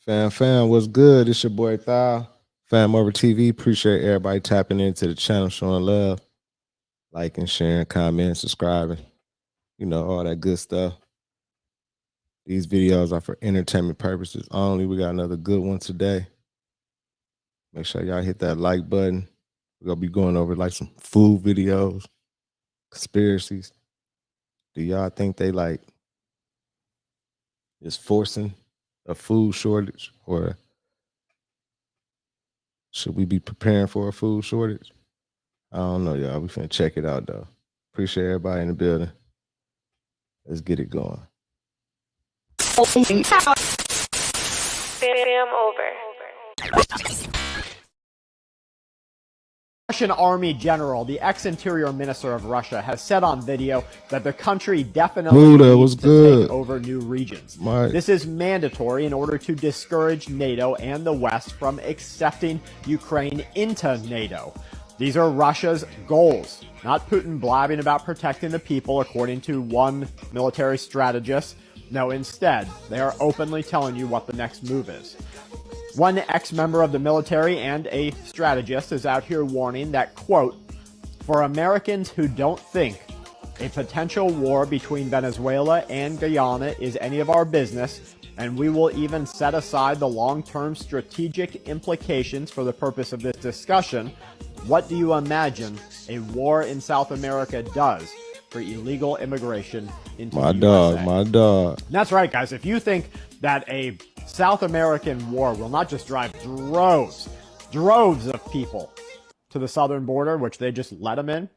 Fam, what's good? It's your boy Thal. FamOverTV. Appreciate everybody tapping into the channel, showing love, liking, sharing, commenting, subscribing. You know, all that good stuff. These videos are for entertainment purposes only. We got another good one today. Make sure y'all hit that like button. We're gonna be going over like some food videos, conspiracies. Do y'all think they like is forcing a food shortage, or should we be preparing for a food shortage? I don't know, y'all. We finna check it out though. Appreciate everybody in the building. Let's get it going. Russian army general, the ex-interior minister of Russia, has said on video that the country definitely needs to take over new regions. This is mandatory in order to discourage NATO and the West from accepting Ukraine into NATO. These are Russia's goals, not Putin blabbing about protecting the people, according to one military strategist. No, instead, they are openly telling you what the next move is. One ex-member of the military and a strategist is out here warning that, quote, for Americans who don't think a potential war between Venezuela and Guyana is any of our business, and we will even set aside the long-term strategic implications for the purpose of this discussion, what do you imagine a war in South America does for illegal immigration into the USA? My dog. That's right, guys. If you think that a South American war will not just drive droves of people to the southern border, which they just let them in,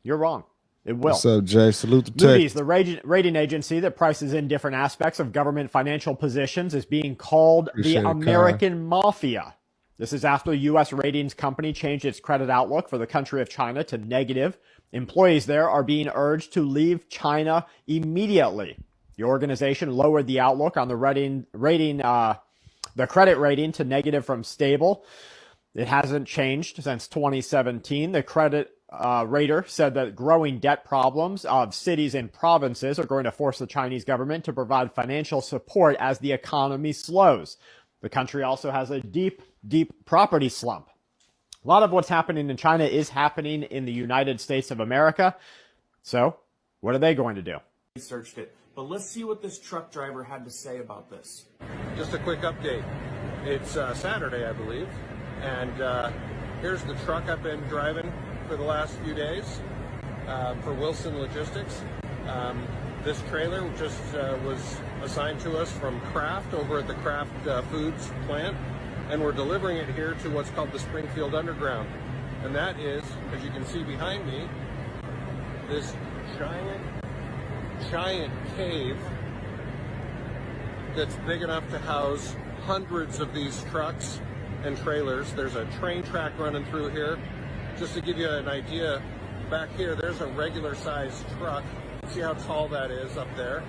you're wrong. It will. What's up, Jay? Salute the tech. Moody's, the rating agency that prices in different aspects of government financial positions, is being called the American Mafia. This is after the U.S. ratings company changed its credit outlook for the country of China to negative. Employees there are being urged to leave China immediately. The organization lowered the outlook on the credit rating to negative from stable. It hasn't changed since 2017. The credit rater said that growing debt problems of cities and provinces are going to force the Chinese government to provide financial support as the economy slows. The country also has a deep property slump. A lot of what's happening in China is happening in the United States of America. So what are they going to do? Researched it. But let's see what this truck driver had to say about this. Just a quick update. It's Saturday, I believe, and here's the truck I've been driving for the last few days for Wilson Logistics. This trailer just was assigned to us from Kraft over at the Kraft Foods plant, and we're delivering it here to what's called the Springfield Underground. And that is, as you can see behind me, this giant cave that's big enough to house hundreds of these trucks and trailers. There's a train track running through here. Just to give you an idea, back here there's a regular sized truck. See how tall that is up there?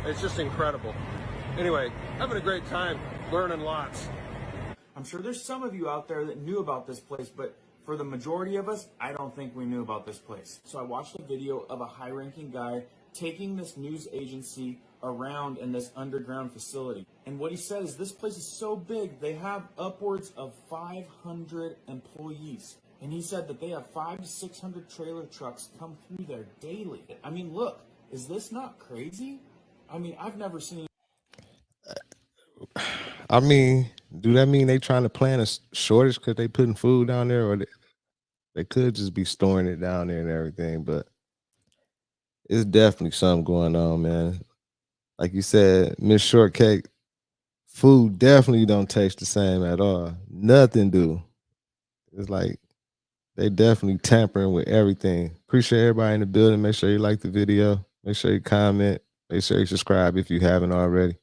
It's just incredible. Anyway, having a great time, learning lots. I'm sure there's some of you out there that knew about this place, but for the majority of us, I don't think we knew about this place. So I watched a video of a high-ranking guy taking this news agency around in this underground facility. And what he said is this place is so big, they have upwards of 500 employees. And he said that they have 500 to 600 trailer trucks come through there daily. I mean, look, is this not crazy? I mean, I've never seen... I mean, do that mean they trying to plan a shortage because they putting food down there, or they could just be storing it down there and everything? But it's definitely something going on, man. Like you said, Miss Shortcake, food definitely don't taste the same at all. Nothing do. It's like they definitely tampering with everything. Appreciate everybody in the building. Make sure you like the video. Make sure you comment. Make sure you subscribe if you haven't already.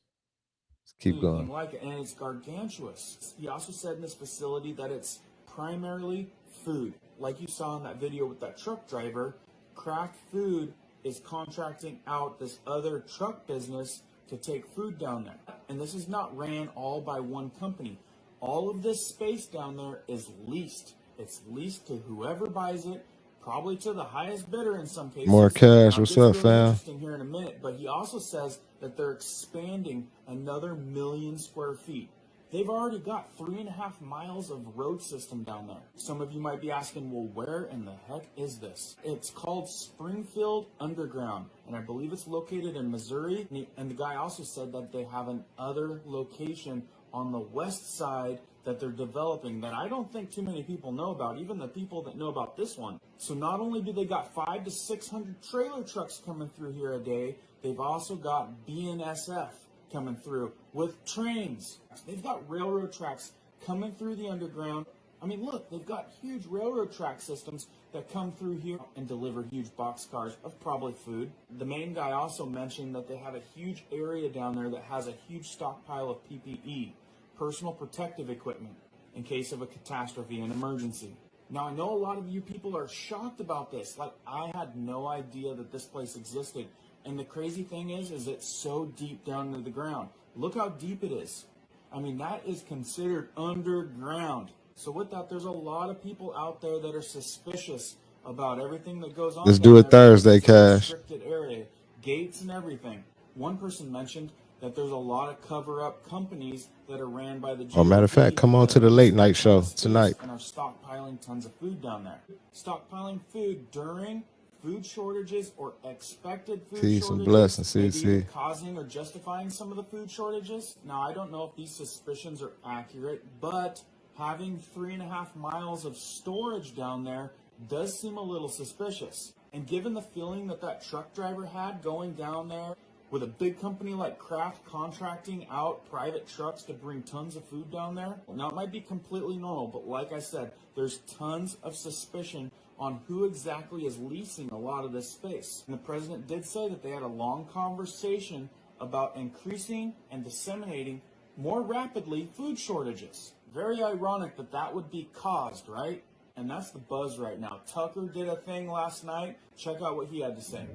Keep going. Like it, and it's gargantuous. He also said in this facility that it's primarily food. Like you saw in that video with that truck driver, Kraft Food is contracting out this other truck business to take food down there. And this is not ran all by one company. All of this space down there is leased. It's leased to whoever buys it, probably to the highest bidder in some cases. More cash. Now, What's it gets up, really fam? interesting here in a minute, but he also says that they're expanding another 1 million square feet. They've already got 3.5 miles of road system down there. Some of you might be asking, well, where in the heck is this? It's called Springfield Underground, and I believe it's located in Missouri. And the guy also said that they have another location on the west side that they're developing that I don't think too many people know about, even the people that know about this one. So not only do they got 500 to 600 trailer trucks coming through here a day, they've also got BNSF coming through with trains. They've got railroad tracks coming through the underground. I mean, look, they've got huge railroad track systems that come through here and deliver huge boxcars of probably food. The main guy also mentioned that they have a huge area down there that has a huge stockpile of PPE, personal protective equipment, in case of a catastrophe and emergency. Now, I know a lot of you people are shocked about this. Like, I had no idea that this place existed. And the crazy thing is it's so deep down into the ground. Look how deep it is. I mean, that is considered underground. So with that, there's a lot of people out there that are suspicious about everything that goes on. Let's do it Thursday, Cash. Restricted area, gates and everything. One person mentioned that there's a lot of cover-up companies that are ran by the GOP. Oh, matter of fact, come on to the late night show tonight. And are stockpiling tons of food down there. Stockpiling food during food shortages or expected food Peace shortages, and blessings, maybe CC. even causing or justifying some of the food shortages. Now, I don't know if these suspicions are accurate, but having 3.5 miles of storage down there does seem a little suspicious. And given the feeling that that truck driver had going down there, with a big company like Kraft contracting out private trucks to bring tons of food down there, now it might be completely normal, but like I said, there's tons of suspicion on who exactly is leasing a lot of this space. And the president did say that they had a long conversation about increasing and disseminating more rapidly food shortages. Very ironic that that would be caused, right? And that's the buzz right now. Tucker did a thing last night. Check out what he had to say.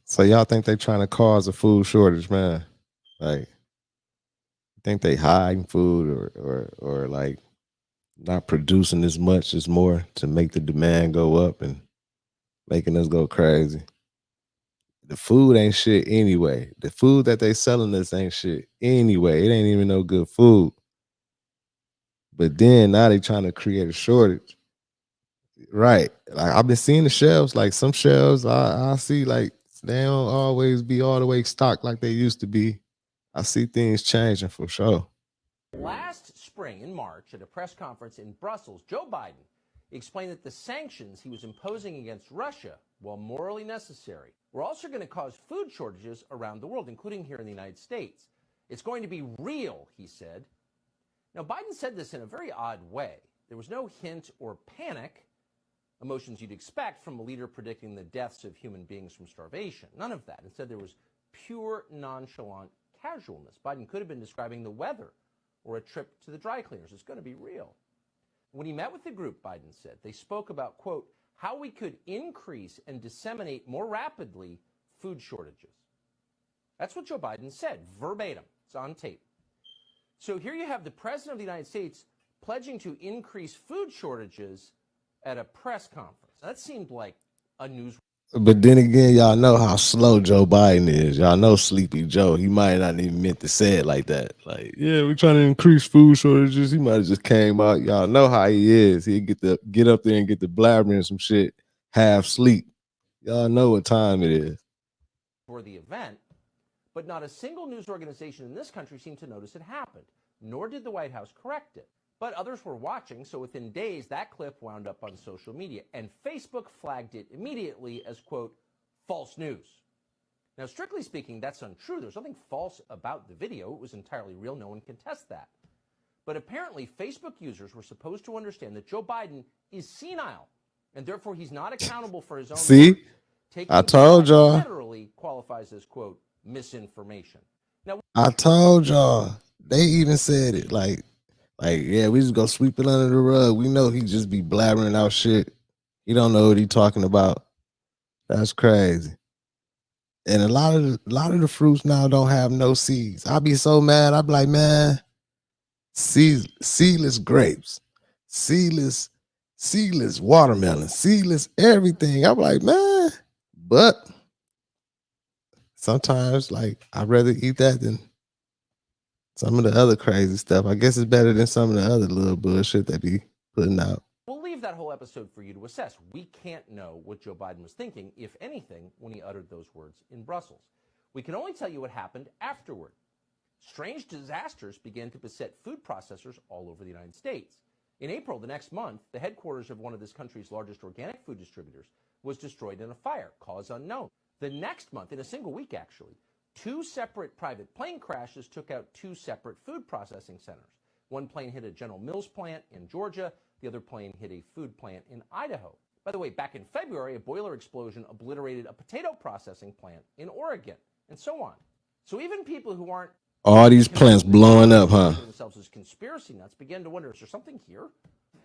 So y'all think they trying to cause a food shortage, man? Like, think they hiding food or like not producing as much as more to make the demand go up and making us go crazy? The food ain't shit anyway. The food that they selling us ain't shit anyway. It ain't even no good food. But then now they trying to create a shortage. Right. Like I've been seeing the shelves, like some shelves I see like they don't always be all the way stocked like they used to be. I see things changing for sure. Last spring in March at a press conference in Brussels, Joe Biden explained that the sanctions he was imposing against Russia, while morally necessary, were also going to cause food shortages around the world, including here in the United States. It's going to be real, he said. Now, Biden said this in a very odd way. There was no hint or panic, emotions you'd expect from a leader predicting the deaths of human beings from starvation. None of that. Instead, there was pure nonchalant casualness. Biden could have been describing the weather or a trip to the dry cleaners. It's going to be real. When he met with the group, Biden said, they spoke about, quote, how we could increase and disseminate more rapidly food shortages. That's what Joe Biden said, verbatim. It's on tape. So here you have the president of the United States pledging to increase food shortages at a press conference. That seemed like a news. But then again, y'all know how slow Joe Biden is. Y'all know Sleepy Joe. He might not even meant to say it like that. Like, yeah, we're trying to increase food shortages. He might have just came out. Y'all know how he is. He'd get up there and get the blabbering some shit, half sleep. Y'all know what time it is. For the event, but not a single news organization in this country seemed to notice it happened, nor did the White House correct it. But others were watching, so within days, that clip wound up on social media, and Facebook flagged it immediately as, quote, false news. Now, strictly speaking, that's untrue. There's nothing false about the video. It was entirely real. No one can test that. But apparently, Facebook users were supposed to understand that Joe Biden is senile, and therefore he's not accountable for his own See? Taking I told y'all. literally qualifies as, quote, misinformation. Now, I told y'all. They even said it like, yeah, we just go sweep it under the rug. We know he just be blabbering out shit. He don't know what he talking about. That's crazy. And a lot of the fruits now don't have no seeds. I be so mad. I be like, man, seedless grapes, seedless seedless watermelon, seedless everything. I'm like, man, but sometimes like I'd rather eat that than some of the other crazy stuff. I guess it's better than some of the other little bullshit they be putting out. We'll leave that whole episode for you to assess. We can't know what Joe Biden was thinking, if anything, when he uttered those words in Brussels. We can only tell you what happened afterward. Strange disasters began to beset food processors all over the United States. In April, the next month, the headquarters of one of this country's largest organic food distributors was destroyed in a fire, cause unknown. The next month, in a single week actually, 2 separate private plane crashes took out 2 separate food processing centers. One plane hit a General Mills plant in Georgia. The other plane hit a food plant in Idaho. By the way, back in February, a boiler explosion obliterated a potato processing plant in Oregon, and so on. So even people who aren't all these plants blowing up, huh? Themselves as conspiracy nuts begin to wonder, is there something here?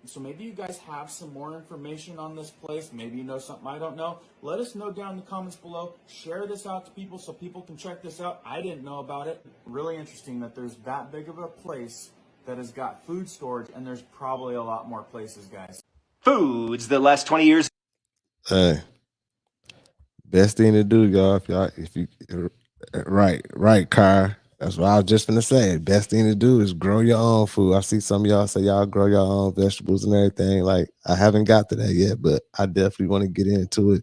So maybe you guys have some more information on this place. Maybe you know something I don't know. Let us know down in the comments below. Share this out to people so people can check this out. I didn't know about it. Really interesting that there's that big of a place that has got food storage, and there's probably a lot more places, guys. Foods the last 20 years. Hey, best thing to do, y'all, if you right, Car. That's what I was just gonna say. Best thing to do is grow your own food. I see some of y'all say y'all grow your own vegetables and everything. Like, I haven't got to that yet, but I definitely want to get into it.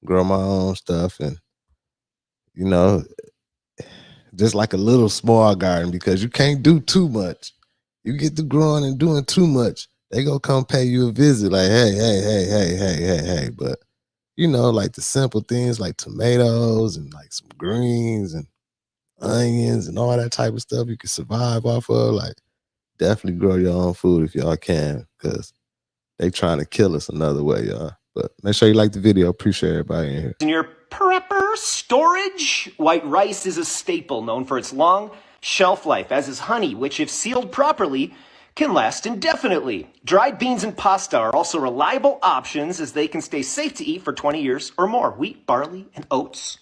Grow my own stuff, and you know, just like a little small garden, because you can't do too much. You get to growing and doing too much, they gonna come pay you a visit. Like, hey. But you know, like the simple things like tomatoes and like some greens and onions and all that type of stuff you can survive off of. Like, definitely grow your own food if y'all can, because they trying to kill us another way, y'all. But make sure you like the video. Appreciate everybody in here. In your prepper storage, white rice is a staple known for its long shelf life, as is honey, which, if sealed properly, can last indefinitely. Dried beans and pasta are also reliable options, as they can stay safe to eat for 20 years or more. Wheat, barley, and oats,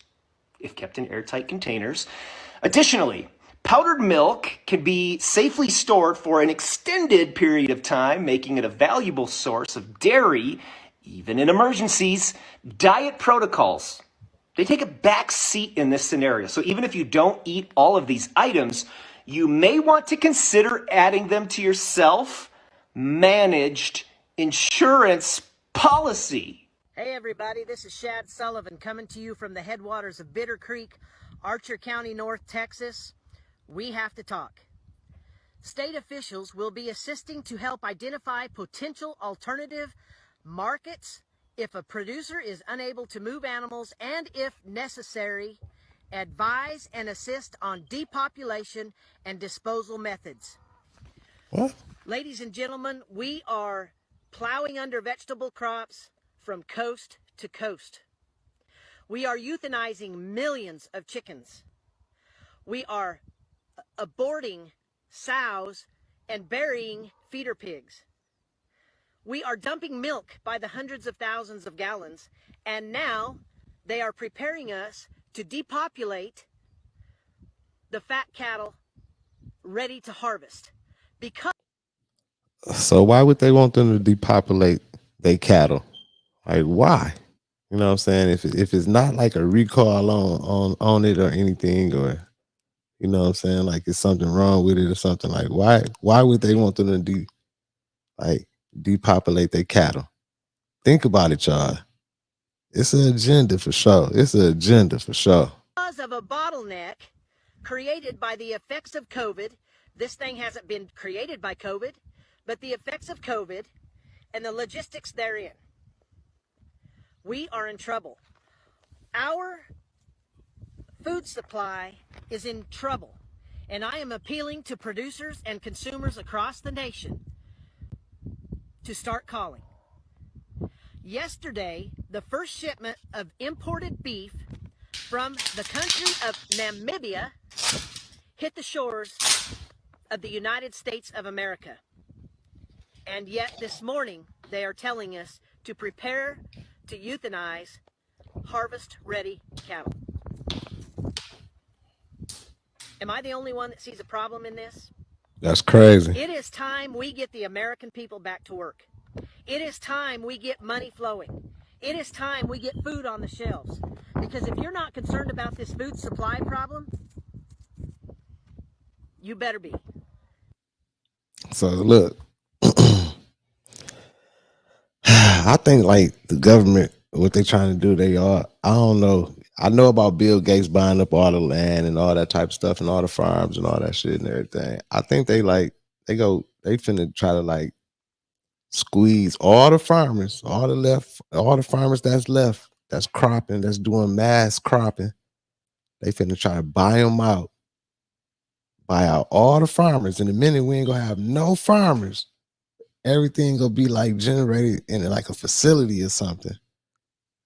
if kept in airtight containers. Additionally, powdered milk can be safely stored for an extended period of time, making it a valuable source of dairy, even in emergencies. Diet protocols, they take a back seat in this scenario. So even if you don't eat all of these items, you may want to consider adding them to your self-managed insurance policy. Hey everybody, this is Shad Sullivan coming to you from the headwaters of Bitter Creek, Archer County, North Texas. We have to talk. State officials will be assisting to help identify potential alternative markets if a producer is unable to move animals, and if necessary, advise and assist on depopulation and disposal methods. What? Ladies and gentlemen, we are plowing under vegetable crops from coast to coast. We are euthanizing millions of chickens. We are aborting sows and burying feeder pigs. We are dumping milk by the hundreds of thousands of gallons, and now they are preparing us to depopulate the fat cattle ready to harvest. Because so why would they want them to depopulate their cattle? Like, why? You know what I'm saying? If it's not like a recall on it or anything, or you know what I'm saying, like it's something wrong with it or something, like why would they want them to depopulate their cattle? Think about it, y'all. It's an agenda for sure. It's an agenda for sure. Because of a bottleneck created by the effects of COVID, this thing hasn't been created by COVID, but the effects of COVID and the logistics therein, we are in trouble. Our food supply is in trouble, and I am appealing to producers and consumers across the nation to start calling. Yesterday, the first shipment of imported beef from the country of Namibia hit the shores of the United States of America. And yet this morning, they are telling us to prepare to euthanize harvest-ready cattle. Am I the only one that sees a problem in this? That's crazy. It is time we get the American people back to work. It is time we get money flowing. It is time we get food on the shelves. Because if you're not concerned about this food supply problem, you better be. So look, I think like the government, what they trying to do, I don't know. I know about Bill Gates buying up all the land and all that type of stuff and all the farms and all that shit and everything. I think they finna try to like squeeze all the farmers, all the farmers that's cropping, that's doing mass cropping. They finna try to buy out all the farmers. In a minute, we ain't gonna have no farmers. Everything gonna be like generated in like a facility or something.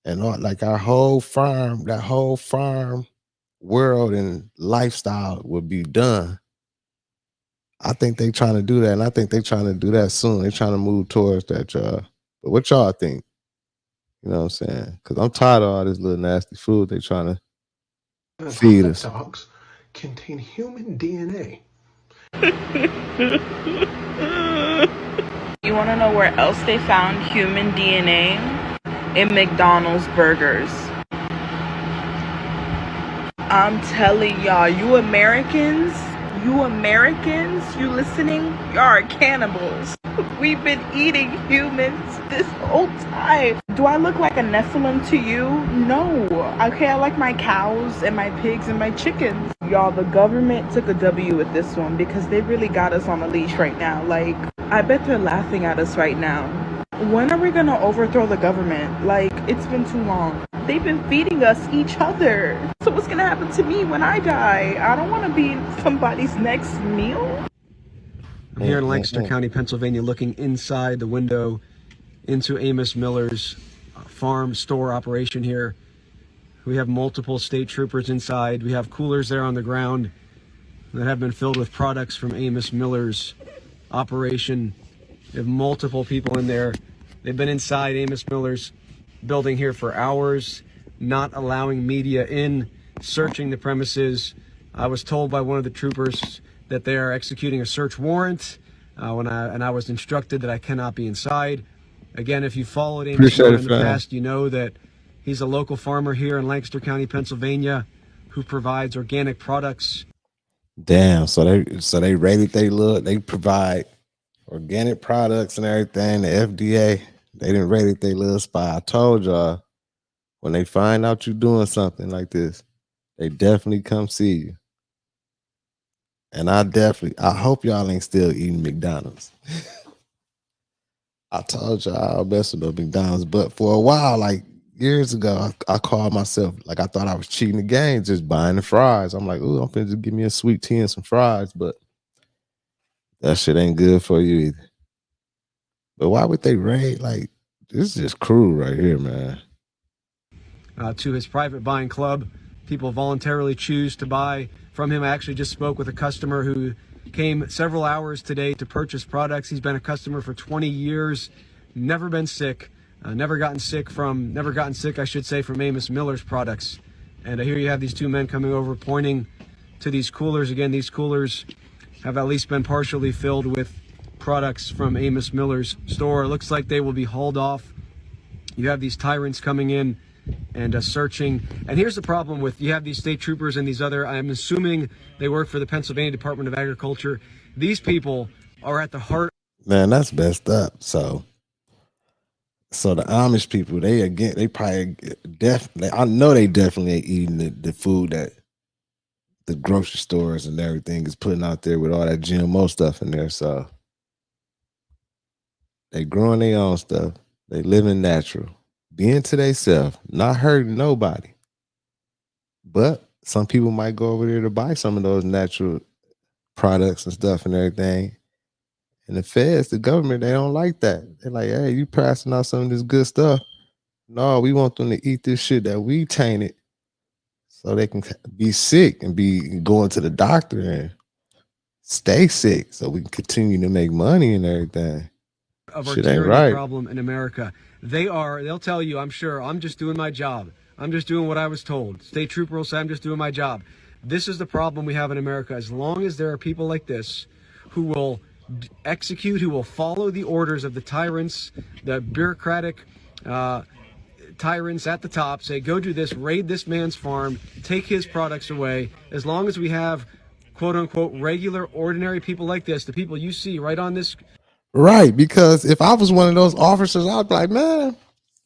And all, like that whole farm world and lifestyle will be done. I think they trying to do that, and I think they trying to do that soon. They trying to move towards that, y'all. But what y'all think? You know what I'm saying? Because I'm tired of all this little nasty food they trying to feed us. Dogs contain human DNA. You want to know where else they found human DNA? In McDonald's burgers. I'm telling y'all, you Americans, you listening, y'all are cannibals. We've been eating humans this whole time. Do I look like a Nephilim to you? No. Okay, I like my cows and my pigs and my chickens. Y'all, the government took a W with this one because they really got us on a leash right now. Like, I bet they're laughing at us right now. When are we gonna overthrow the government? Like, it's been too long. They've been feeding us each other. So what's gonna happen to me when I die? I don't want to be somebody's next meal. I'm here in Lancaster County, Pennsylvania, looking inside the window into Amos Miller's farm store operation here. We have multiple state troopers inside. We have coolers there on the ground that have been filled with products from Amos Miller's operation. We have multiple people in there. They've been inside Amos Miller's building here for hours, not allowing media in, searching the premises. I was told by one of the troopers that they are executing a search warrant, and I was instructed that I cannot be inside. Again, if you followed Amos Miller in the past, you know that he's a local farmer here in Lancaster County, Pennsylvania, who provides organic products. Damn, so they rated they provide organic products and everything. The FDA, they didn't rate it their little spot. I told y'all, when they find out you doing something like this, they definitely come see you. And I hope y'all ain't still eating McDonald's. I told y'all I mess with the McDonald's, but for a while, like years ago, I called myself, like I thought I was cheating the game, just buying the fries. I'm like, ooh, I'm finna just give me a sweet tea and some fries, but that shit ain't good for you either. But why would they raid? Like, this is just cruel right here, man. To his private buying club, people voluntarily choose to buy from him. I actually just spoke with a customer who came several hours today to purchase products. He's been a customer for 20 years, never been sick, never gotten sick, I should say, from Amos Miller's products. And here you have these two men coming over, pointing to these coolers. Again, these coolers have at least been partially filled with products from Amos Miller's store. It looks like they will be hauled off. You have these tyrants coming in and searching. And here's the problem with, you have these state troopers and these other, I'm assuming they work for the Pennsylvania Department of Agriculture. These people are at the heart. Man, that's messed up. So the Amish people, they probably definitely, I know they definitely ain't eating the food that the grocery stores and everything is putting out there with all that GMO stuff in there. So they growing their own stuff. They living natural, being to themselves, not hurting nobody. But some people might go over there to buy some of those natural products and stuff and everything. And the feds, the government, they don't like that. They're like, hey, you passing out some of this good stuff. No, we want them to eat this shit that we tainted so they can be sick and be going to the doctor and stay sick so we can continue to make money and everything. Of our shit ain't tyranny right. Problem in America. They'll tell you, I'm sure, I'm just doing my job. I'm just doing what I was told. State trooper will say, I'm just doing my job. This is the problem we have in America. As long as there are people like this who will execute, who will follow the orders of the tyrants, the bureaucratic tyrants at the top, say, go do this, raid this man's farm, take his products away. As long as we have, quote unquote, regular, ordinary people like this, the people you see right on this. Right, because if I was one of those officers, I'd be like, man,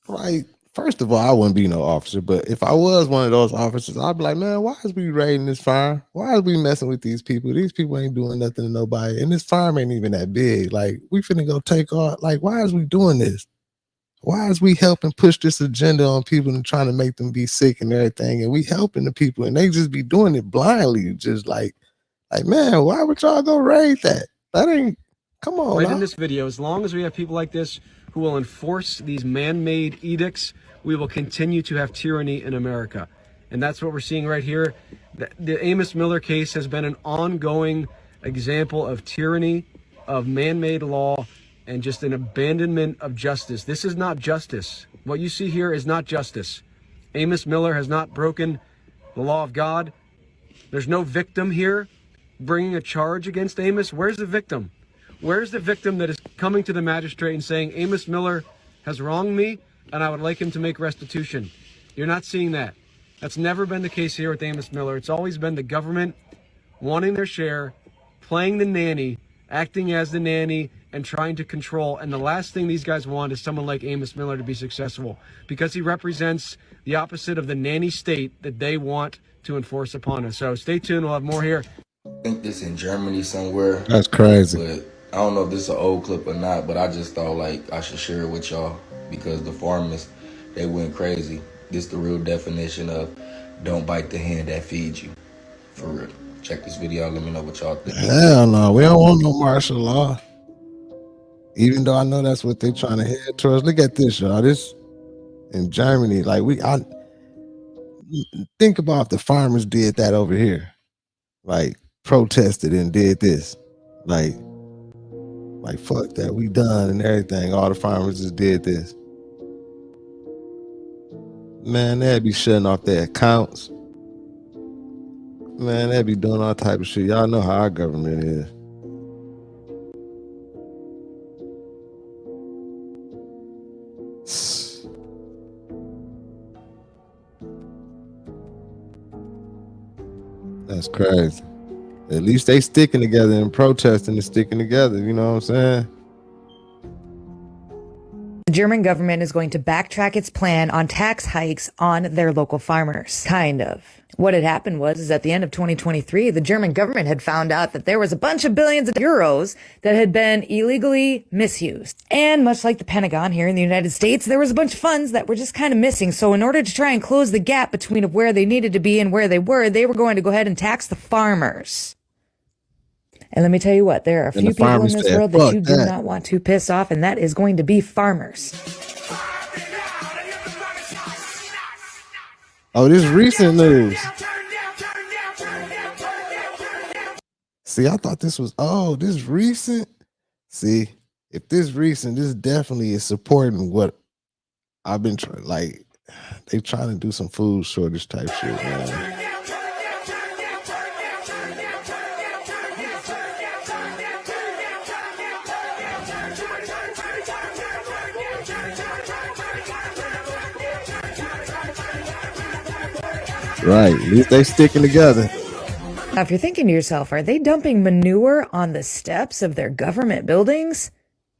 right. First of all, I wouldn't be no officer, but if I was one of those officers, I'd be like, man, why is we raiding this farm? Why is we messing with these people? These people ain't doing nothing to nobody, and this farm ain't even that big. Like, we finna go take off. Like, why is we doing this? Why is we helping push this agenda on people and trying to make them be sick and everything? And we helping the people, and they just be doing it blindly, just like, man, why would y'all go raid that? That ain't. Come on, right in this video, as long as we have people like this who will enforce these man-made edicts, we will continue to have tyranny in America. And that's what we're seeing right here. The Amos Miller case has been an ongoing example of tyranny, of man-made law, and just an abandonment of justice. This is not justice. What you see here is not justice. Amos Miller has not broken the law of God. There's no victim here bringing a charge against Amos. Where's the victim? Where's the victim that is coming to the magistrate and saying, Amos Miller has wronged me and I would like him to make restitution? You're not seeing that. That's never been the case here with Amos Miller. It's always been the government wanting their share, playing the nanny, acting as the nanny, and trying to control. And the last thing these guys want is someone like Amos Miller to be successful, because he represents the opposite of the nanny state that they want to enforce upon us. So stay tuned. We'll have more here. I think this in Germany somewhere. That's crazy. But I don't know if this is an old clip or not, but I just thought like I should share it with y'all because the farmers, they went crazy. This the real definition of don't bite the hand that feeds you. For real. Check this video out. Let me know what y'all think. Hell no, we don't want no martial law. Even though I know that's what they're trying to head towards. Look at this, y'all. This in Germany, like think about if the farmers did that over here, like protested and did this, like fuck that, we done and everything. All the farmers just did this. Man, they'd be shutting off their accounts. Man, they'd be doing all type of shit. Y'all know how our government is. That's crazy. At least they sticking together and protesting and sticking together. You know what I'm saying? The German government is going to backtrack its plan on tax hikes on their local farmers. Kind of. What had happened was at the end of 2023, the German government had found out that there was a bunch of billions of euros that had been illegally misused. And much like the Pentagon here in the United States, there was a bunch of funds that were just kind of missing. So in order to try and close the gap between where they needed to be and where they were going to go ahead and tax the farmers. And let me tell you what, there are a few people in this world that you do not want to piss off, and that is going to be farmers. Oh, this recent news. See, I thought this was, this recent. See, if this recent, this definitely is supporting what I've been trying, like, they trying to do some food shortage type shit, man. Right, at least they sticking together. Now, if you're thinking to yourself, are they dumping manure on the steps of their government buildings?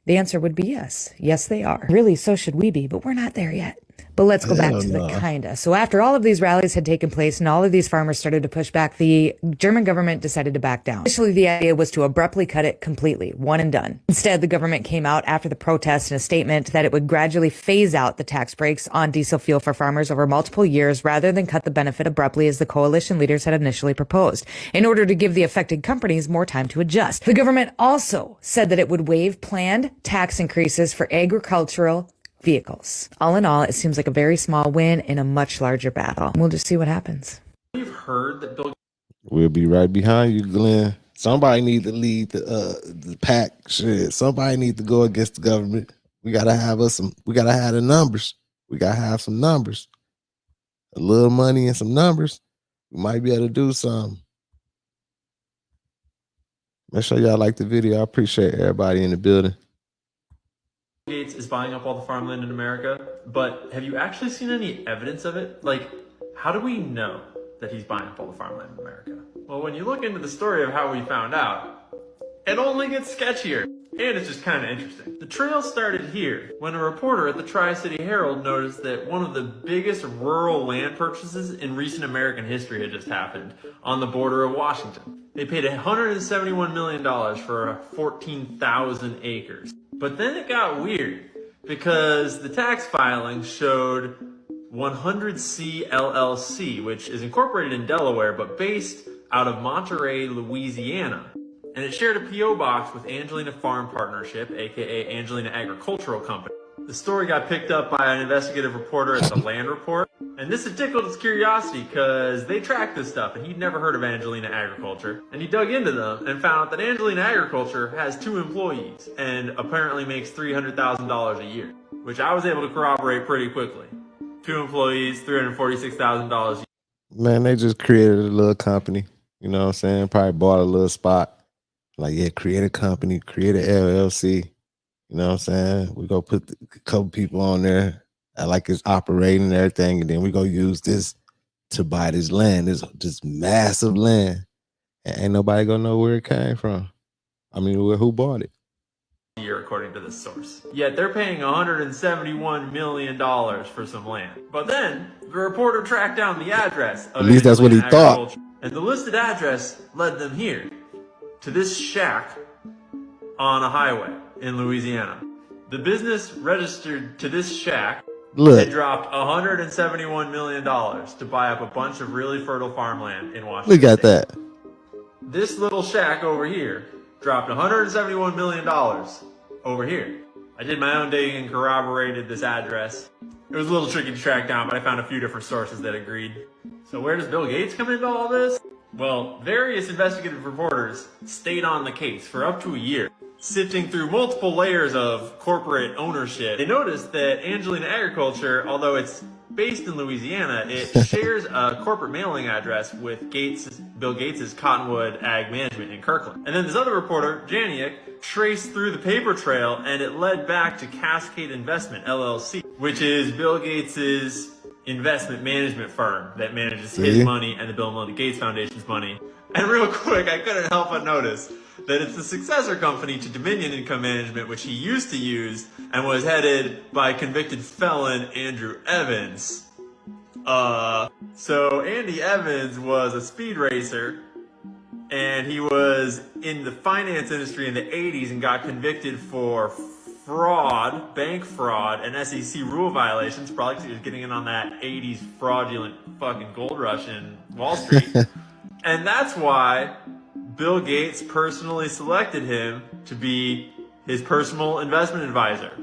The answer would be yes. Yes, they are. Really, so should we be, but we're not there yet. But let's go back to the kinda. So after all of these rallies had taken place and all of these farmers started to push back, the German government decided to back down. Initially, the idea was to abruptly cut it completely, one and done. Instead, the government came out after the protests in a statement that it would gradually phase out the tax breaks on diesel fuel for farmers over multiple years rather than cut the benefit abruptly as the coalition leaders had initially proposed, in order to give the affected companies more time to adjust. The government also said that it would waive planned tax increases for agricultural vehicles. All in all, it seems like a very small win in a much larger battle. We'll just see what happens. You've heard that Bill. We'll be right behind you, Glenn. Somebody need to lead the pack. Shit, somebody need to go against the government. We gotta have we gotta have the numbers. We gotta have some numbers. A little money and some numbers. We might be able to do something. Make sure y'all like the video. I appreciate everybody in the building. Gates is buying up all the farmland in America, but have you actually seen any evidence of it? Like, how do we know that he's buying up all the farmland in America? Well, when you look into the story of how we found out, it only gets sketchier. And it's just kind of interesting. The trail started here when a reporter at the Tri-City Herald noticed that one of the biggest rural land purchases in recent American history had just happened on the border of Washington. They paid $171 million for 14,000 acres. But then it got weird because the tax filings showed 100C LLC, which is incorporated in Delaware but based out of Monterey, Louisiana. And it shared a P.O. box with Angelina Farm Partnership, aka Angelina Agricultural Company. The story got picked up by an investigative reporter at the Land Report, and this had tickled his curiosity because they tracked this stuff and he'd never heard of Angelina Agriculture. And he dug into them and found out that Angelina Agriculture has 2 employees and apparently makes $300,000 a year, which I was able to corroborate pretty quickly. 2 employees, $346,000 a year. Man, they just created a little company. You know what I'm saying? Probably bought a little spot. Like, yeah, create a company, create an LLC. You know what I'm saying? We go put a couple people on there, like it's operating and everything, and then we go use this to buy this land, this massive land. And ain't nobody gonna know where it came from. I mean, who bought it? Year, according to this source. Yet they're paying $171 million for some land. But then the reporter tracked down the address of At least that's what he thought. And the listed address led them here, to this shack on a highway in Louisiana. The business registered to this shack had dropped $171 million to buy up a bunch of really fertile farmland in Washington Look at State. that. This little shack over here dropped $171 million over here. I did my own digging and corroborated this address. It was a little tricky to track down, but I found a few different sources that agreed. So where does Bill Gates come into all this? Well, various investigative reporters stayed on the case for up to a year, sifting through multiple layers of corporate ownership. They noticed that Angelina Agriculture, although it's based in Louisiana, it shares a corporate mailing address with Bill Gates' Cottonwood Ag Management in Kirkland. And then this other reporter, Janiak, traced through the paper trail and it led back to Cascade Investment, LLC, which is Bill Gates' investment management firm that manages his money and the Bill and Melinda Gates Foundation's money. And real quick, I couldn't help but notice that it's the successor company to Dominion Income Management, which he used to use and was headed by convicted felon Andrew Evans. So Andy Evans was a speed racer and he was in the finance industry in the 80s and got convicted for fraud, bank fraud, and SEC rule violations, probably because he was getting in on that 80s fraudulent fucking gold rush in Wall Street. And that's why Bill Gates personally selected him to be his personal investment advisor.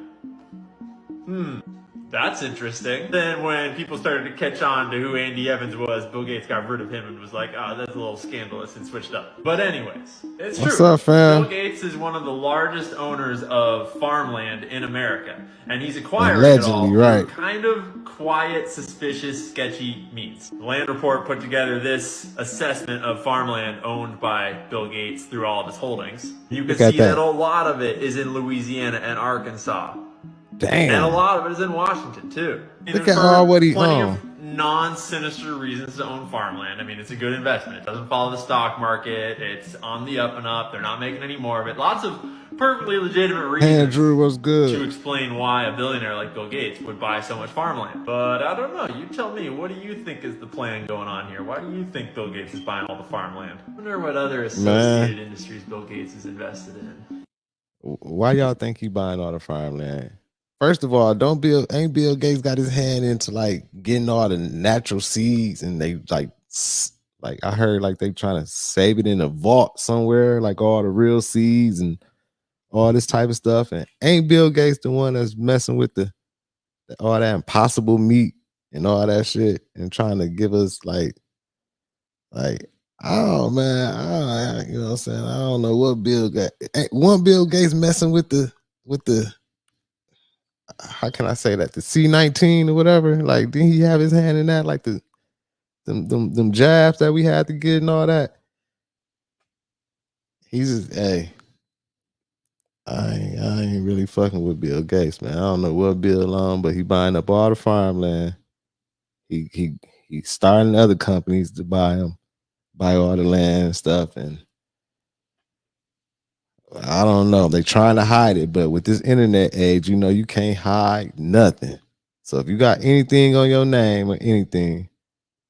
That's interesting. Then when people started to catch on to who Andy Evans was, Bill Gates got rid of him and was like, oh, that's a little scandalous, and switched up. But anyways, it's true. What's up, fam? Bill Gates is one of the largest owners of farmland in America. And he's acquiring Allegedly, it all right. through kind of quiet, suspicious, sketchy means. The Land Report put together this assessment of farmland owned by Bill Gates through all of his holdings. You can see that a lot of it is in Louisiana and Arkansas. Damn. And a lot of it is in Washington, too. Look at all what he owns. Of non-sinister reasons to own farmland. I mean, it's a good investment. It doesn't follow the stock market. It's on the up and up. They're not making any more of it. Lots of perfectly legitimate reasons Andrew was good to explain why a billionaire like Bill Gates would buy so much farmland. But I don't know. You tell me. What do you think is the plan going on here? Why do you think Bill Gates is buying all the farmland? I wonder what other associated industries Bill Gates is invested in. Why y'all think he buying all the farmland? First of all, ain't Bill Gates got his hand into like getting all the natural seeds, and they like I heard like they trying to save it in a vault somewhere, like all the real seeds and all this type of stuff. And ain't Bill Gates the one that's messing with all that impossible meat and all that shit and trying to give us like oh man, you know what I'm saying? I don't know what Bill Gates. One Bill Gates messing with the how can I say that? The C-19 or whatever. Like, didn't he have his hand in that? Like them jabs that we had to get and all that. He's just, hey, I ain't really fucking with Bill Gates, man. I don't know what Bill on, but he buying up all the farmland. He starting other companies to buy all the land and stuff, and I don't know. They trying to hide it, but with this internet age, you know, you can't hide nothing. So if you got anything on your name or anything,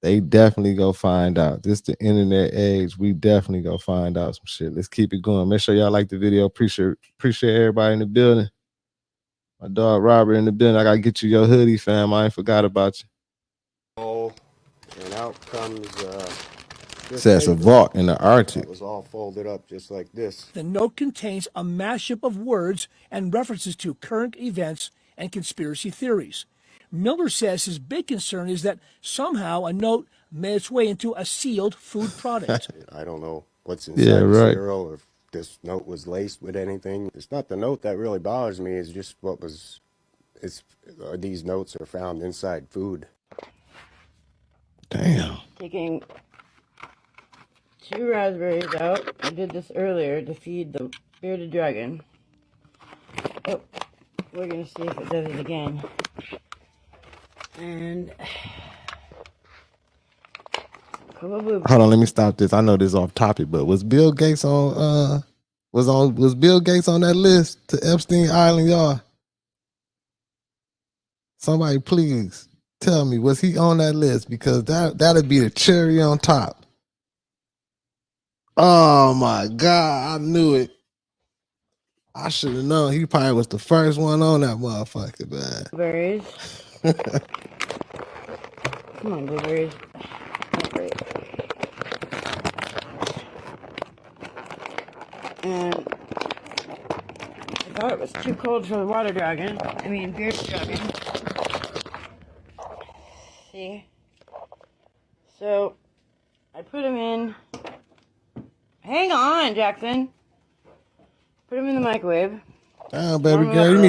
they definitely go find out. This the internet age. We definitely go find out some shit. Let's keep it going. Make sure y'all like the video. Appreciate everybody in the building. My dog Robert in the building. I gotta get you your hoodie, fam. I ain't forgot about you. Oh, and out comes Says a vault in the Arctic. It was all folded up just like this. The note contains a mashup of words and references to current events and conspiracy theories. Miller says his big concern is that somehow a note made its way into a sealed food product. I don't know what's inside the cereal or if this note was laced with anything. It's not the note that really bothers me. It's just these notes are found inside food. Damn. Taking 2 raspberries out. I did this earlier to feed the bearded dragon. Oh, we're gonna see if it does it again. And probably. Hold on, let me stop this. I know this is off topic, but was Bill Gates on was Bill Gates on that list to Epstein Island, y'all? Somebody please tell me, was he on that list? Because that'd be the cherry on top. Oh my God, I knew it. I should have known. He probably was the first one on that motherfucker, man. Blueberries. Come on, blueberries. Great. And I thought it was too cold for the water dragon. I mean, bearded dragon. See? So, I put him in. Hang on, Jackson. Put him in the microwave. Oh, baby girl,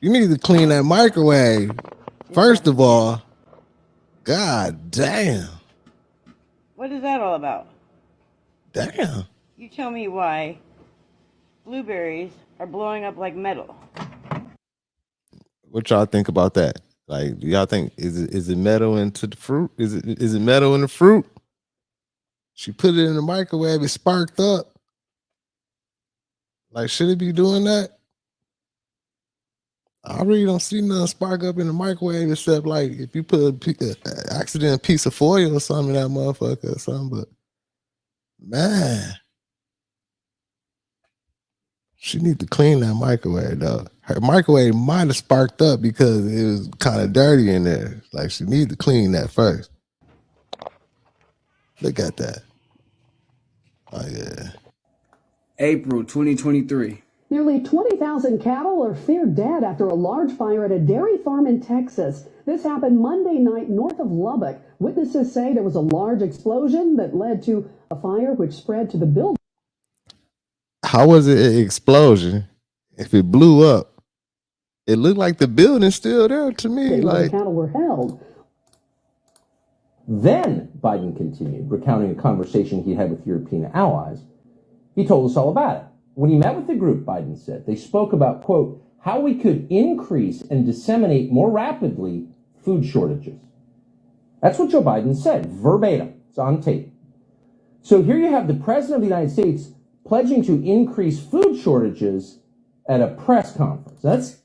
you need to clean that microwave. First of all, God damn. What is that all about? Damn. You tell me why blueberries are blowing up like metal. What y'all think about that? Like, do y'all think is it metal into the fruit? Is it metal in the fruit? She put it in the microwave, it sparked up. Like, should it be doing that? I really don't see nothing spark up in the microwave except like if you put an accidental piece of foil or something in that motherfucker or something. But man, she need to clean that microwave though. Her microwave might have sparked up because it was kind of dirty in there. Like, she need to clean that first. Look at that. Oh yeah. April 2023. Nearly 20,000 cattle are feared dead after a large fire at a dairy farm in Texas. This happened Monday night north of Lubbock. Witnesses say there was a large explosion that led to a fire which spread to the building. How was it an explosion? If it blew up, it looked like the building's still there to me. Like, the cattle were held. Then Biden continued, recounting a conversation he had with European allies. He told us all about it. When he met with the group, Biden said, they spoke about, quote, how we could increase and disseminate more rapidly food shortages. That's what Joe Biden said, verbatim. It's on tape. So here you have the president of the United States pledging to increase food shortages at a press conference.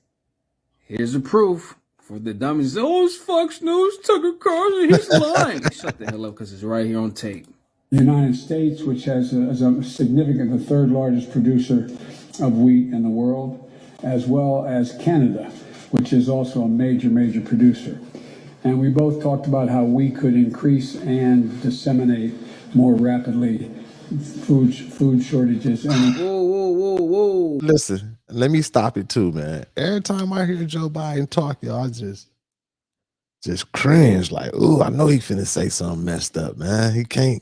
Here's the proof for the dummies. Oh, it's Fox News, Tucker Carlson, he's lying. Shut the hell up, because it's right here on tape. The United States, which has a significant, the third largest producer of wheat in the world, as well as Canada, which is also a major producer. And we both talked about how we could increase and disseminate more rapidly food shortages. Whoa. Listen, let me stop it too, man. Every time I hear Joe Biden talk, y'all, I just cringe. Like, ooh, I know he finna say something messed up, man. He can't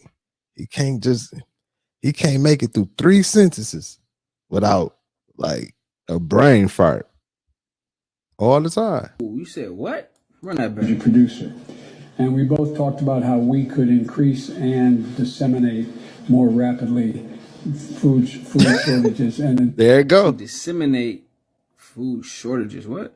make it through 3 sentences without like a brain fart all the time. Ooh, you said what? Run that back. Producer. And we both talked about how we could increase and disseminate more rapidly food shortages and there it go. To disseminate food shortages. What?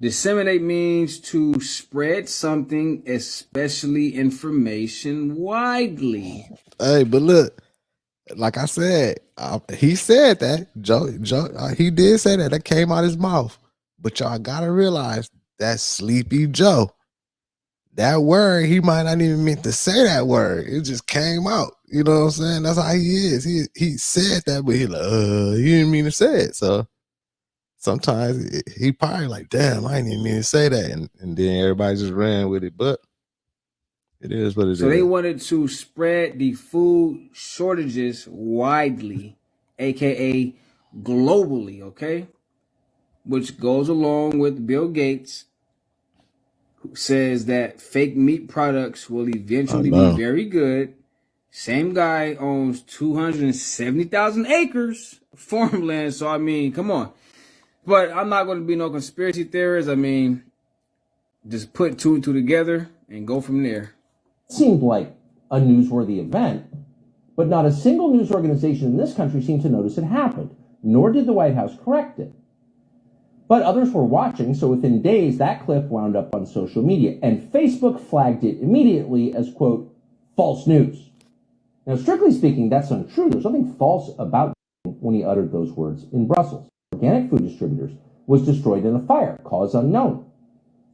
Disseminate means to spread something, especially information, widely. Hey, but look, like I said, he said that. Joe, he did say that. That came out his mouth. But y'all gotta realize that's Sleepy Joe. That word, he might not even meant to say that word. It just came out. You know what I'm saying? That's how he is. He said that, but he didn't mean to say it. So sometimes he probably like, damn, I didn't even mean to say that. And then everybody just ran with it. But it is what it is. So they wanted to spread the food shortages widely, aka globally, okay? Which goes along with Bill Gates, who says that fake meat products will eventually be very good. Same guy owns 270,000 acres of farmland. So, I mean, come on. But I'm not going to be no conspiracy theorist. I mean, just put two and two together and go from there. Seemed like a newsworthy event, but not a single news organization in this country seemed to notice it happened, nor did the White House correct it. But others were watching, so within days, that clip wound up on social media, and Facebook flagged it immediately as, quote, false news. Now, strictly speaking, that's untrue. There's nothing false about when he uttered those words in Brussels. Organic food distributors was destroyed in a fire, cause unknown.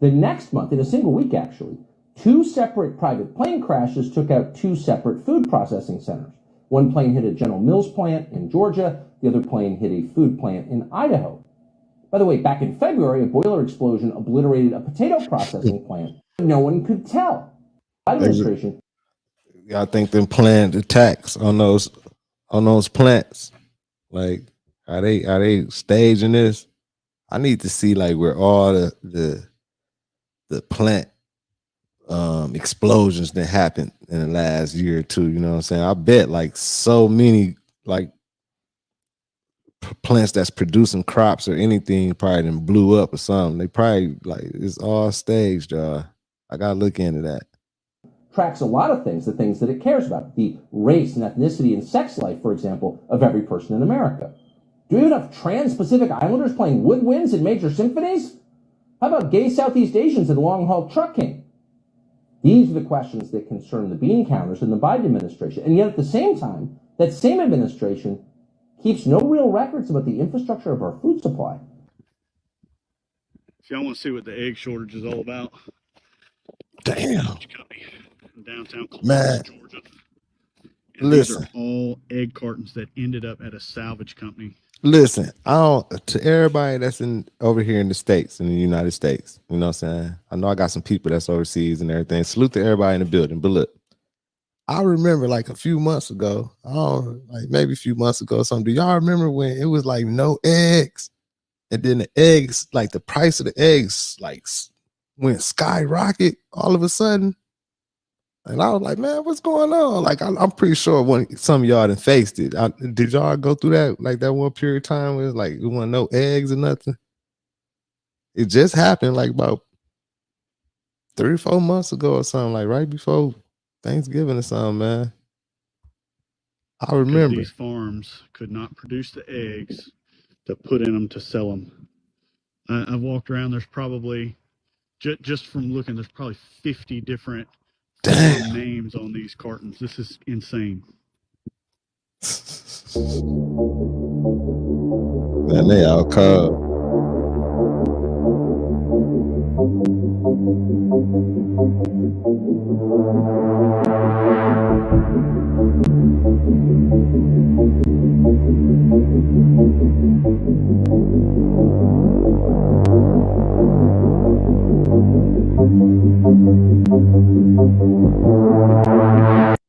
The next month, in a single week actually, 2 separate private plane crashes took out 2 separate food processing centers. One plane hit a General Mills plant in Georgia, the other plane hit a food plant in Idaho. By the way, back in February, a boiler explosion obliterated a potato processing plant. No one could tell. Administration. I think them planned attacks on those plants. Like, are they staging this? I need to see like where all the plant explosions that happened in the last year or two. You know what I'm saying? I bet like so many like plants that's producing crops or anything probably done blew up or something. They probably like it's all staged. I gotta look into that. Tracks a lot of things, the things that it cares about, the race and ethnicity and sex life, for example, of every person in America. Do we have enough trans-Pacific Islanders playing woodwinds in major symphonies? How about gay Southeast Asians in long-haul trucking? These are the questions that concern the bean counters in the Biden administration. And yet at the same time, that same administration keeps no real records about the infrastructure of our food supply. If y'all want to see what the egg shortage is all about, damn, in downtown man, Georgia. And listen, these are all egg cartons that ended up at a salvage company. Listen, to everybody that's over here in the States, in the United States, you know what I'm saying? I know I got some people that's overseas and everything. Salute to everybody in the building. But look, I remember like a few months ago, like maybe a few months ago or something. Do y'all remember when it was like no eggs? And then the eggs, like the price of the eggs, like went skyrocket all of a sudden. And I was like, man, what's going on? Like, I'm pretty sure some of y'all done faced it. Did y'all go through that, like that one period of time where it's like, it wasn't no eggs or nothing? It just happened like about 3 or 4 months ago or something, like right before Thanksgiving or something, man. I remember. These farms could not produce the eggs to put in them to sell them. I've walked around, there's probably, just from looking, there's probably 50 different names on these cartons. This is insane. Man, they all cold.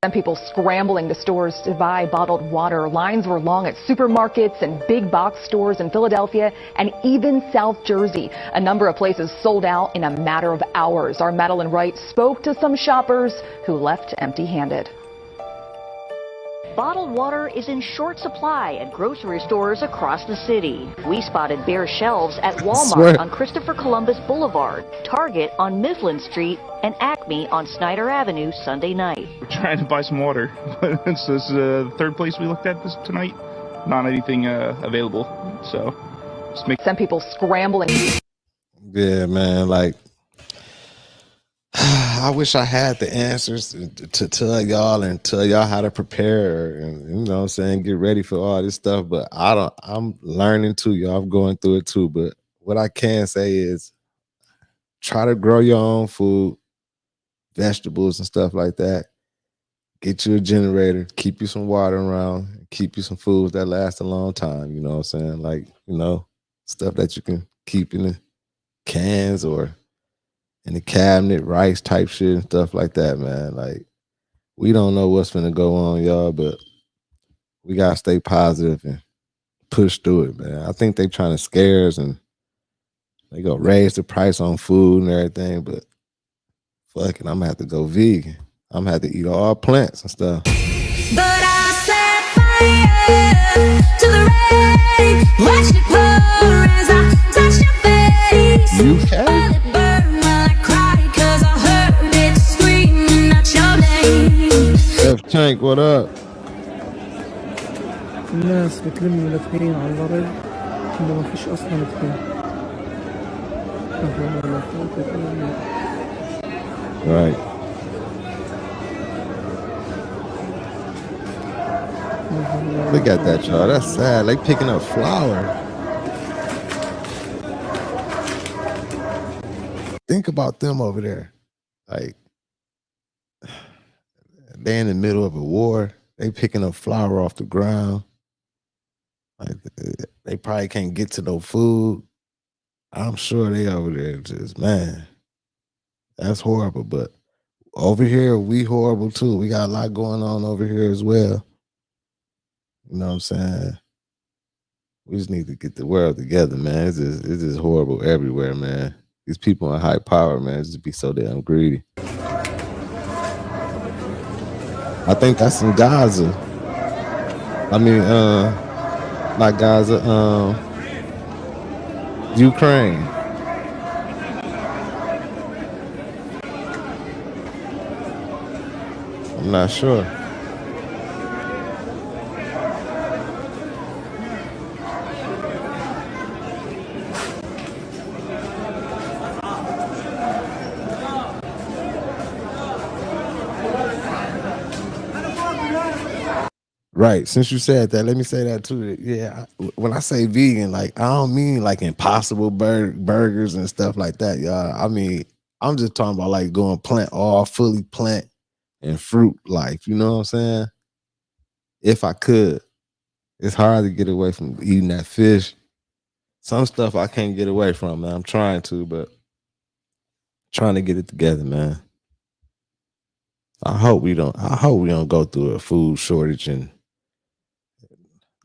And people scrambling to stores to buy bottled water. Lines were long at supermarkets and big box stores in Philadelphia and even South Jersey. A number of places sold out in a matter of hours. Our Madeline Wright spoke to some shoppers who left empty-handed. bottled water is in short supply at grocery stores across the city. We spotted bare shelves at Walmart on Christopher Columbus Boulevard, Target on Mifflin Street, and Acme on Snyder Avenue Sunday night. We're trying to buy some water. This is the third place we looked at tonight. Not anything available. So just make some people scrambling. Yeah, man. Like, I wish I had the answers to tell y'all and tell y'all how to prepare and, you know what I'm saying, get ready for all this stuff. But I'm learning too, y'all. I'm going through it too. But what I can say is try to grow your own food, vegetables and stuff like that. Get you a generator, keep you some water around, keep you some foods that last a long time. You know what I'm saying? Like, you know, stuff that you can keep in the cans or in the cabinet, rice type shit and stuff like that, man. Like, we don't know what's gonna go on, y'all, but we gotta stay positive and push through it, man. I think they trying to scare us and they gonna raise the price on food and everything, but fuck it, I'm gonna have to go vegan. I'm gonna have to eat all plants and stuff. But I set fire to the rain. Watch it pour as I touch your face. You can? Tank, what up? الناس بتلم الفهين على الأرض إنه ما فيش أصلا فهين. Right. Look at that, y'all. That's sad. They picking up flour. Think about them over there. Like, they in the middle of a war. They picking up flour off the ground. Like, they probably can't get to no food. I'm sure they over there just, man, that's horrible. But over here, we horrible too. We got a lot going on over here as well. You know what I'm saying? We just need to get the world together, man. It's just horrible everywhere, man. These people in high power, man, just be so damn greedy. I think that's in Gaza. I mean, not Gaza, Ukraine. I'm not sure. Right. Since you said that, let me say that too. Yeah. When I say vegan, like, I don't mean like Impossible burgers and stuff like that, y'all. I mean, I'm just talking about like going fully plant and fruit life. You know what I'm saying? If I could. It's hard to get away from eating that fish. Some stuff I can't get away from, man. I'm trying to, but trying to get it together, man. I hope we don't go through a food shortage and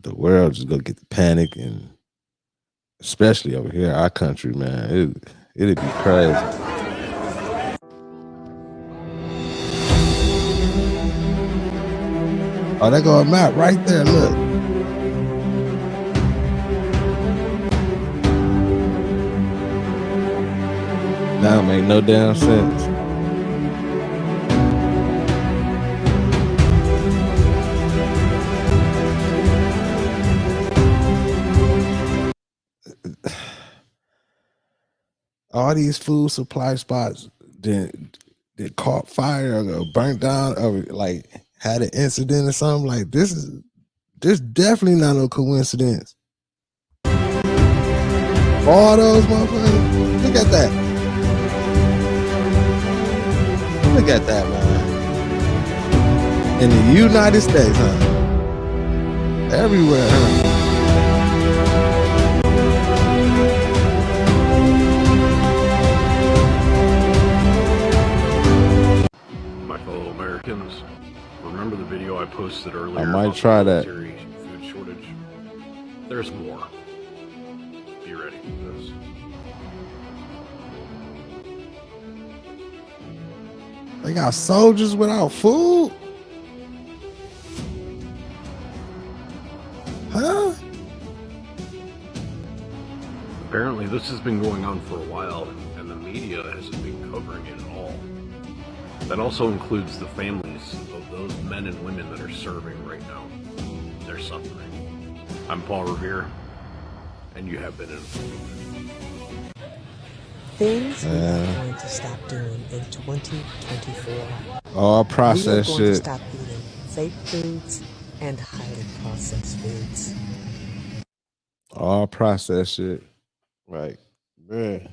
the world just go get the panic, and especially over here, our country, man, it'd be crazy. Oh, there go a map right there, look. That don't make no damn sense. All these food supply spots that caught fire or burnt down or like had an incident or something, like this definitely not no coincidence. All those motherfuckers, look at that. Look at that, man. In the United States, huh? Everywhere, huh? Remember the video I posted earlier? I might try that. Food shortage. There's more. Be ready for this. They got soldiers without food. Huh? Apparently, this has been going on for a while, and the media hasn't been covering it at all. That also includes the families of those men and women that are serving right now. They're suffering. I'm Paul Revere, and you have been informed. Things we are going to stop doing in 2024. All We are processed going to shit. stop eating fake foods and highly processed foods. All processed shit. Right. Man.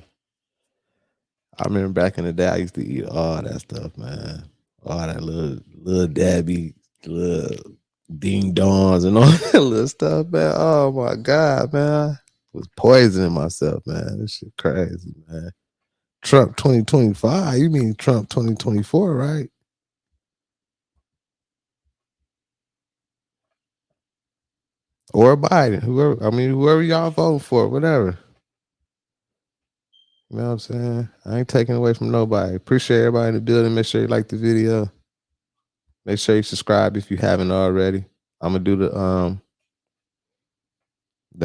I remember back in the day, I used to eat all that stuff, man. All that little dabby, little ding dongs and all that little stuff, man. Oh my God, man. I was poisoning myself, man. This shit crazy, man. Trump 2025. You mean Trump 2024, right? Or Biden, whoever y'all vote for, whatever. You know what I'm saying? I ain't taking away from nobody. Appreciate everybody in the building. Make sure you like the video. Make sure you subscribe if you haven't already. I'm gonna do the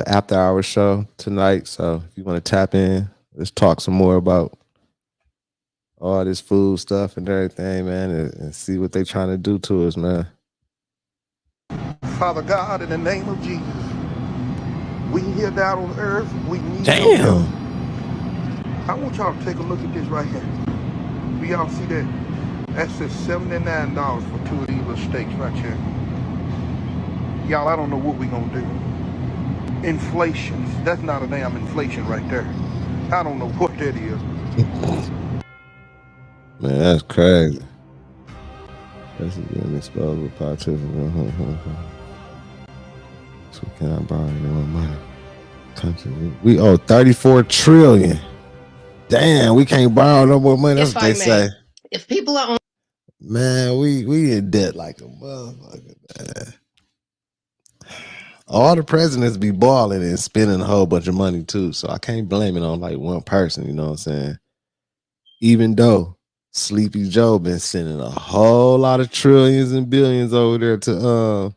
after hour show tonight. So if you want to tap in, let's talk some more about all this food stuff and everything, man, and see what they trying to do to us, man. Father God, in the name of Jesus, we here down on earth, we need your Damn. help. I want y'all to take a look at this right here. Do y'all see that? That's just $79 for 2 of these little steaks right here. Y'all, I don't know what we gonna do. Inflation. That's not a damn inflation right there. I don't know what that is. Man, that's crazy. That's an disposable participant. So can I borrow any more money? We owe 34 trillion. Damn, we can't borrow no more money. That's If what I they may, say. if people are on Man, we in debt like a motherfucker, man. All the presidents be balling and spending a whole bunch of money too. So I can't blame it on like one person, you know what I'm saying? Even though Sleepy Joe been sending a whole lot of trillions and billions over there to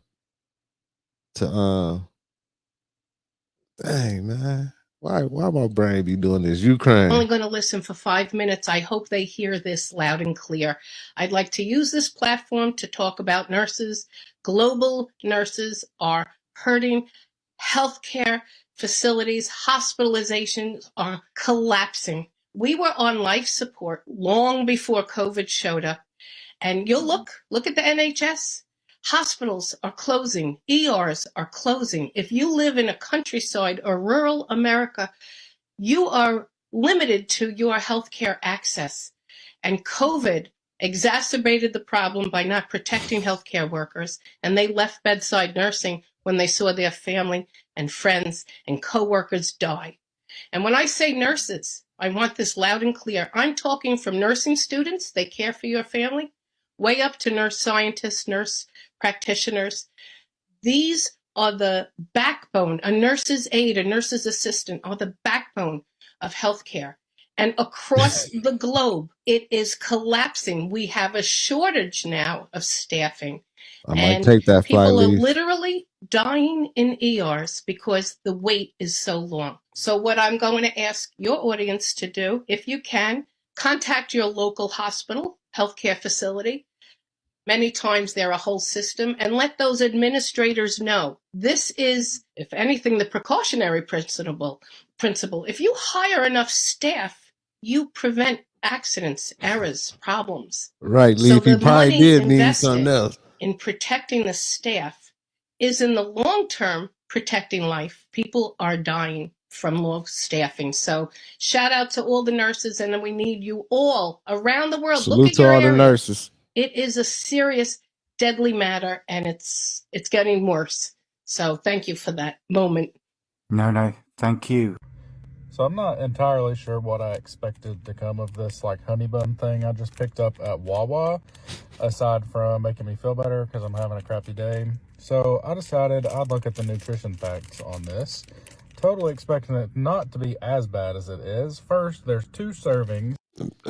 dang, man. Why my brain be doing this? Ukraine. only going to listen for 5 minutes, I hope they hear this loud and clear. I'd like to use this platform to talk about nurses. Global nurses are hurting. Healthcare facilities, hospitalizations are collapsing. We were on life support long before COVID showed up. And you'll look at the NHS. Hospitals are closing. ERs are closing. If you live in a countryside or rural America, you are limited to your healthcare access. And COVID exacerbated the problem by not protecting healthcare workers, and they left bedside nursing when they saw their family and friends and coworkers die. And when I say nurses, I want this loud and clear. I'm talking from nursing students, they care for your family, way up to nurse scientists, nurse practitioners. These are the backbone. A nurse's aide, a nurse's assistant are the backbone of healthcare. And across the globe, it is collapsing. We have a shortage now of staffing. I might And take that flight people are leave. literally dying in ERs because the wait is so long. So what I'm going to ask your audience to do, if you can, contact your local hospital, healthcare facility. Many times they're a whole system, and let those administrators know. This is, if anything, the precautionary principle. If you hire enough staff, you prevent accidents, errors, problems. Right, So Leaf. He the probably money did mean something invested else. in protecting the staff is in the long term protecting life. People are dying from low staffing. So shout out to all the nurses, and then we need you all around the world. Look Salute at to your all the area. nurses. It is a serious, deadly matter, and it's getting worse. So thank you for that moment. No, thank you. So I'm not entirely sure what I expected to come of this like honey bun thing I just picked up at Wawa, aside from making me feel better because I'm having a crappy day. So I decided I'd look at the nutrition facts on this, totally expecting it not to be as bad as it is. First, there's 2 servings.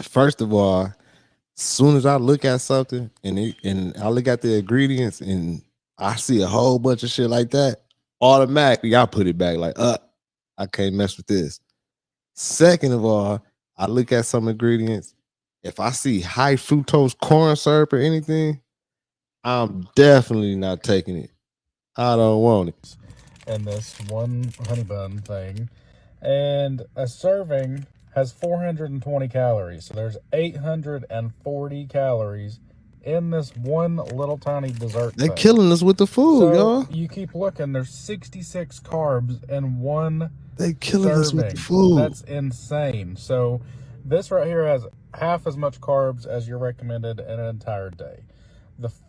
First of all, as soon as I look at something and I look at the ingredients and I see a whole bunch of shit like that, automatically I put it back like, I can't mess with this. Second of all, I look at some ingredients. If I see high fructose corn syrup or anything, I'm definitely not taking it. I don't want it. And this one honey bun thing. And a serving has 420 calories. So there's 840 calories in this one little tiny dessert They're thing. killing us with the food, y'all. You keep looking, there's 66 carbs in one They killing us with the serving. food. That's insane. So this right here has half as much carbs as you're recommended in an entire day.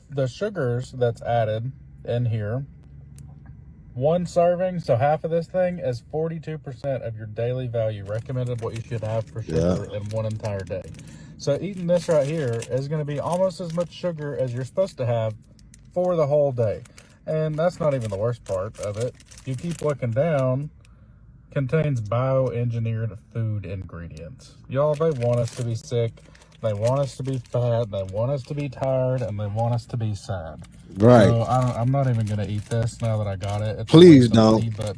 The sugars that's added in here, one serving, so half of this thing is 42% of your daily value recommended what you should have for sugar in one entire day. So eating this right here is going to be almost as much sugar as you're supposed to have for the whole day. And that's not even the worst part of it. You keep looking down, contains bioengineered food ingredients. Y'all, they want us to be sick, they want us to be fat, they want us to be tired, and they want us to be sad. Right. So I'm not even going to eat this now that I got it. It's Please a waste of don't. money, but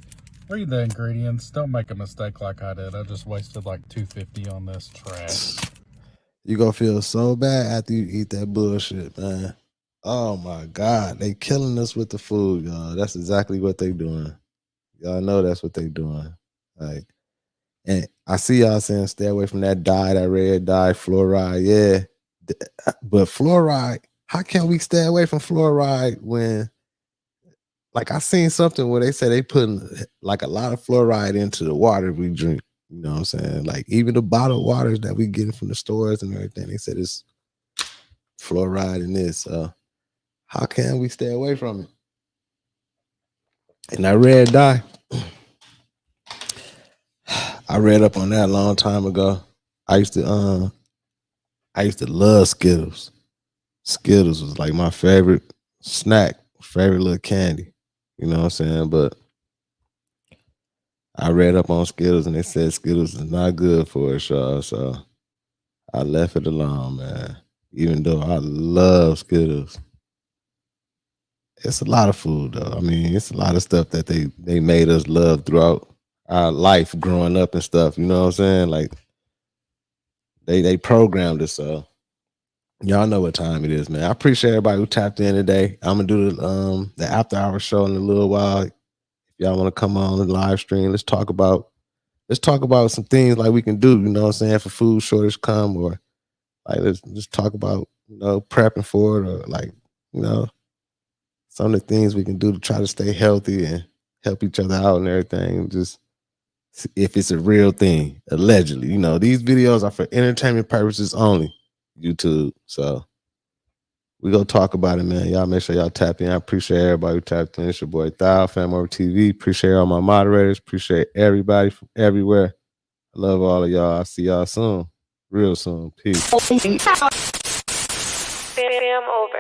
read the ingredients. Don't make a mistake like I did. I just wasted like $2.50 on this trash. You gonna feel so bad after you eat that bullshit, man. Oh my God, they killing us with the food, y'all. That's exactly what they doing. Y'all know that's what they doing. Like, and I see y'all saying stay away from that dye, that red dye, fluoride. Yeah, but fluoride. How can we stay away from fluoride when, like, I seen something where they say they putting like a lot of fluoride into the water we drink. You know what I'm saying? Like even the bottled waters that we getting from the stores and everything, they said it's fluoride in this. How can we stay away from it? And that red dye, I read up on that a long time ago. I used to love Skittles. Skittles was like my favorite snack, favorite little candy. You know what I'm saying? But I read up on Skittles and they said Skittles is not good for us, y'all. So I left it alone, man. Even though I love Skittles. It's a lot of food, though. I mean, it's a lot of stuff that they made us love throughout our life growing up and stuff. You know what I'm saying? Like they programmed us, so y'all know what time it is, man. I appreciate everybody who tapped in today. I'm gonna do the after hour show in a little while. If y'all want to come on the live stream, let's talk about some things like we can do, you know what I'm saying, for food shortage come, or like let's talk about, you know, prepping for it, or like, you know, some of the things we can do to try to stay healthy and help each other out and everything. Just if it's a real thing, allegedly. You know, these videos are for entertainment purposes only, YouTube. So we go talk about it, man. Y'all make sure y'all tap in. I appreciate everybody who tapped in. It's your boy Thou, FamOverTV. Appreciate all my moderators. Appreciate everybody from everywhere. I love all of y'all. I'll see y'all soon. Real soon. Peace. Fam over.